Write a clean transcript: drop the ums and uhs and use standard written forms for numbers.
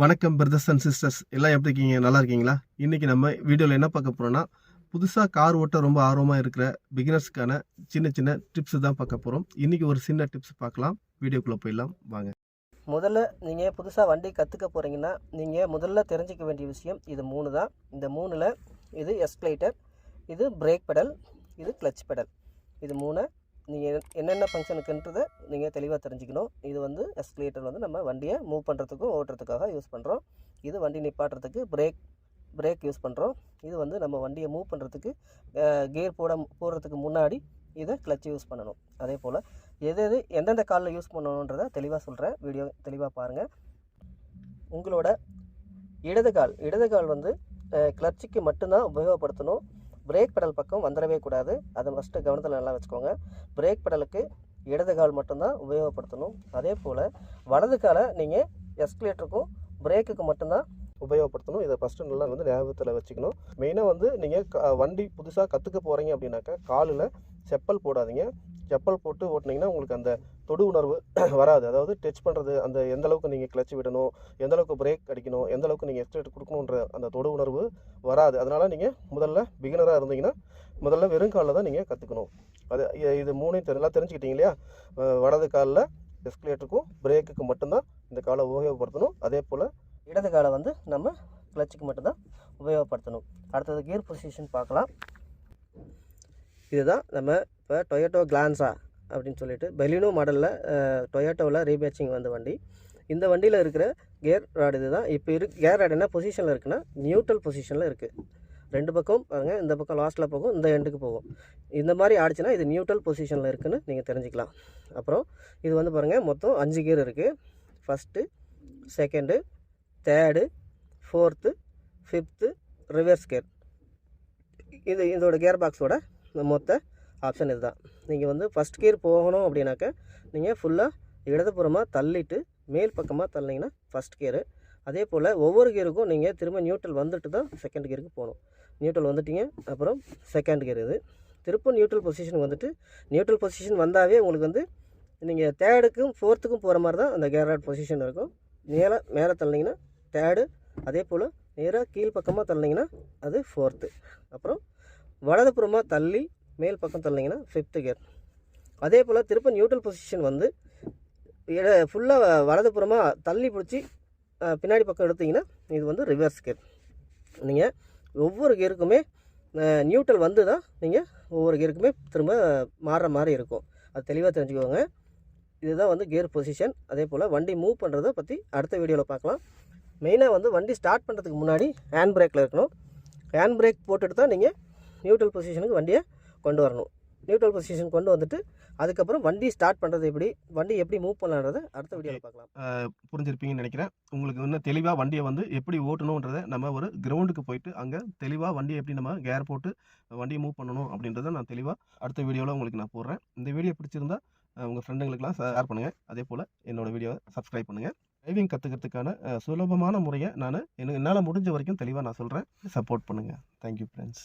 வணக்கம் brothers and sisters, எல்லாம் எப்படி இருக்கீங்க? நல்லா இருக்கீங்களா? இன்னைக்கு நம்ம வீடியோவில் என்ன பார்க்க போறோம்னா, புதுசாக கார் ஓட்ட ரொம்ப ஆர்வமாக இருக்கிற பிகினர்ஸ்க்கான சின்ன சின்ன டிப்ஸ் தான் பார்க்க போகிறோம். இன்னைக்கு ஒரு சின்ன டிப்ஸ் பார்க்கலாம். வீடியோக்குள்ளே போயிடலாம் வாங்க. முதல்ல நீங்கள் புதுசாக வண்டி கற்றுக்க போகிறீங்கன்னா நீங்கள் முதல்ல தெரிஞ்சிக்க வேண்டிய விஷயம் இது 3 தான். இந்த 3ல் இது எஸ்கலேட்டர், இது பிரேக் பெடல், இது கிளச் பெடல். இது 3 நீங்கள் என்னென்ன ஃபங்க்ஷனுக்குன்றதை நீங்கள் தெளிவாக தெரிஞ்சுக்கணும். இது வந்து எஸ்கலேட்டர் வந்து நம்ம வண்டியை மூவ் பண்ணுறதுக்கும் ஓட்டுறதுக்காக யூஸ் பண்ணுறோம். இது வண்டி நிப்பாட்டுறதுக்கு பிரேக் யூஸ் பண்ணுறோம். இது வந்து நம்ம வண்டியை மூவ் பண்ணுறதுக்கு கியர் போடுறதுக்கு முன்னாடி இதை கிளச் யூஸ் பண்ணணும். அதே போல் எந்தெந்த காலில் யூஸ் பண்ணணுன்றதை தெளிவாக சொல்கிறேன். வீடியோ தெளிவாக பாருங்கள். உங்களோட இடது கால் வந்து கிளச்சுக்கு மட்டும்தான் உபயோகப்படுத்தணும். பிரேக் பெடல் பக்கம் வந்துடவே கூடாது. அதை ஃபஸ்ட்டு கவனத்தில் நல்லா வச்சுக்கோங்க. பிரேக் பெடலுக்கு இடது கால் மட்டும்தான் உபயோகப்படுத்தணும். அதே போல் வலது காலை நீங்கள் எஸ்கலேட்டருக்கும் பிரேக்குக்கு மட்டும்தான் உபயோகப்படுத்தணும். இதை ஃபஸ்ட்டு நல்லா வந்து ஞாபகத்தில் வச்சுக்கணும். மெயினாக வந்து நீங்கள் வண்டி புதுசாக கற்றுக்க போகிறீங்க அப்படின்னாக்கா காலில் செப்பல் போடாதீங்க. செப்பல் போட்டு ஓட்டினீங்கன்னா உங்களுக்கு அந்த தொடு உணர்வு வராது. அதாவது டச் பண்ணுறது, அந்த எந்தளவுக்கு நீங்கள் கிளச் விடணும், எந்தளவுக்கு பிரேக் அடிக்கணும், எந்தளவுக்கு நீங்கள் எக்ஸ்ட்ரேட் கொடுக்கணுன்ற அந்த தொடு உணர்வு வராது. அதனால் நீங்கள் முதல்ல பிகினராக இருந்தீங்கன்னா முதல்ல வெறும் காலில் தான் நீங்கள் கற்றுக்கணும். இது 3 நல்லா தெரிஞ்சுக்கிட்டீங்க இல்லையா? வலது காலில் எஸ்கலேட்டருக்கும் பிரேக்குக்கு மட்டும்தான் இந்த காலை உபயோகப்படுத்தணும். அதே போல் இடது காலை வந்து நம்ம கிளச்சுக்கு மட்டும்தான் உபயோகப்படுத்தணும். அடுத்தது கியர் பொசிஷன் பார்க்கலாம். இதுதான் நம்ம இப்போ டொயோட்டோ கிளான்ஸா அப்படின்னு சொல்லிட்டு பெலினோ மாடலில் டொயோட்டோவில் ரீபேச்சிங் வந்த வண்டி. இந்த வண்டியில் இருக்கிற கியர் ராடு இது தான். இப்போ கியர் ராடு என்ன பொசிஷனில் இருக்குன்னா நியூட்ரல் பொசிஷனில் இருக்குது. 2 பக்கம் பாருங்கள், இந்த பக்கம் லாஸ்ட்டில் போகும், இந்த எண்டுக்கு போகும். இந்த மாதிரி ஆடிச்சுன்னா இது நியூட்ரல் பொசிஷனில் இருக்குதுன்னு நீங்கள் தெரிஞ்சுக்கலாம். அப்புறம் இது வந்து பாருங்கள், மொத்தம் 5 கியர் இருக்குது. First, second, third, 4th, 5th reverse gear. இதோட கியர் பாக்ஸோட மொத்த ஆப்ஷன் இதுதான். நீங்கள் வந்து ஃபஸ்ட் கியர் போகணும் அப்படின்னாக்கா நீங்கள் ஃபுல்லாக இடதுபுறமாக தள்ளிட்டு மேல் பக்கமாக தள்ளிங்கன்னா ஃபஸ்ட் கியரு. அதே போல் ஒவ்வொரு கியருக்கும் நீங்கள் திரும்ப நியூட்ரல் வந்துட்டு தான் செகண்ட் கியருக்கு போகணும். நியூட்ரல் வந்துட்டீங்க, அப்புறம் செகண்ட் கியர் இது. திரும்ப நியூட்ரல் பொசிஷன் வந்துட்டு நியூட்ரல் பொசிஷன் வந்தாவே உங்களுக்கு வந்து நீங்கள் தேர்டுக்கும் 4th போகிற மாதிரி தான் அந்த கியர் ராட் பொசிஷன் இருக்கும். மேலே தள்ளிங்கன்னா தேர்டு, அதே போல் நேராக கீழ்ப்பக்கமாக தள்ளிங்கன்னா அது 4th. அப்புறம் வலதுபுறமாக தள்ளி மேல் பக்கம் தள்ளிங்கன்னா 5th கியர். அதே போல் திரும்ப நியூட்ரல் பொசிஷன் வந்து ஃபுல்லாக வலதுபுறமாக தள்ளி பிடிச்சி பின்னாடி பக்கம் எடுத்திங்கன்னா இது வந்து ரிவர்ஸ் கியர். நீங்கள் ஒவ்வொரு கியருக்குமே நியூட்ரல் வந்து தான் நீங்கள் ஒவ்வொரு கியருக்குமே திரும்ப மாறுற மாதிரி இருக்கும். அது தெளிவாக தெரிஞ்சுக்கோங்க. இதுதான் வந்து கியர் பொசிஷன். அதே போல் வண்டி மூவ் பண்ணுறதை பற்றி அடுத்த வீடியோவில் பார்க்கலாம். மெயினாக வந்து வண்டி ஸ்டார்ட் பண்ணுறதுக்கு முன்னாடி ஹேண்ட் பிரேக்கில் இருக்கணும். ஹேண்ட் பிரேக் போட்டுட்டு தான் நீங்கள் நியூட்ரல் பொசிஷனுக்கு வண்டியை கொண்டு வரணும். நியூட்ரல் பொசிஷன் கொண்டு வந்துட்டு அதுக்கப்புறம் வண்டி ஸ்டார்ட் பண்ணுறது வண்டி எப்படி மூவ் பண்ணலான்றதை அடுத்த வீடியோவில் பார்க்கலாம். புரிஞ்சிருப்பீங்கன்னு நினைக்கிறேன். உங்களுக்கு இன்னும் தெளிவாக வண்டியை வந்து எப்படி ஓட்டணுன்றதை நம்ம ஒரு கிரவுண்டுக்கு போயிட்டு அங்கே தெளிவாக வண்டியை எப்படி நம்ம கேர் போட்டு வண்டியை மூவ் பண்ணணும் அப்படின்றத நான் தெளிவாக அடுத்த வீடியோவில் உங்களுக்கு நான் போடுறேன். இந்த வீடியோ பிடிச்சிருந்தா உங்கள் ஃப்ரெண்டுங்களுக்கெல்லாம் ஷேர் பண்ணுங்கள். அதே போல் என்னோடய வீடியோவை சப்ஸ்கிரைப் பண்ணுங்கள். டிரைவிங் கற்றுக்கிறதுக்கான சுலபமான முறையை என்னால் முடிஞ்ச வரைக்கும் தெளிவாக நான் சொல்கிறேன். சப்போர்ட் பண்ணுங்கள். Thank you friends.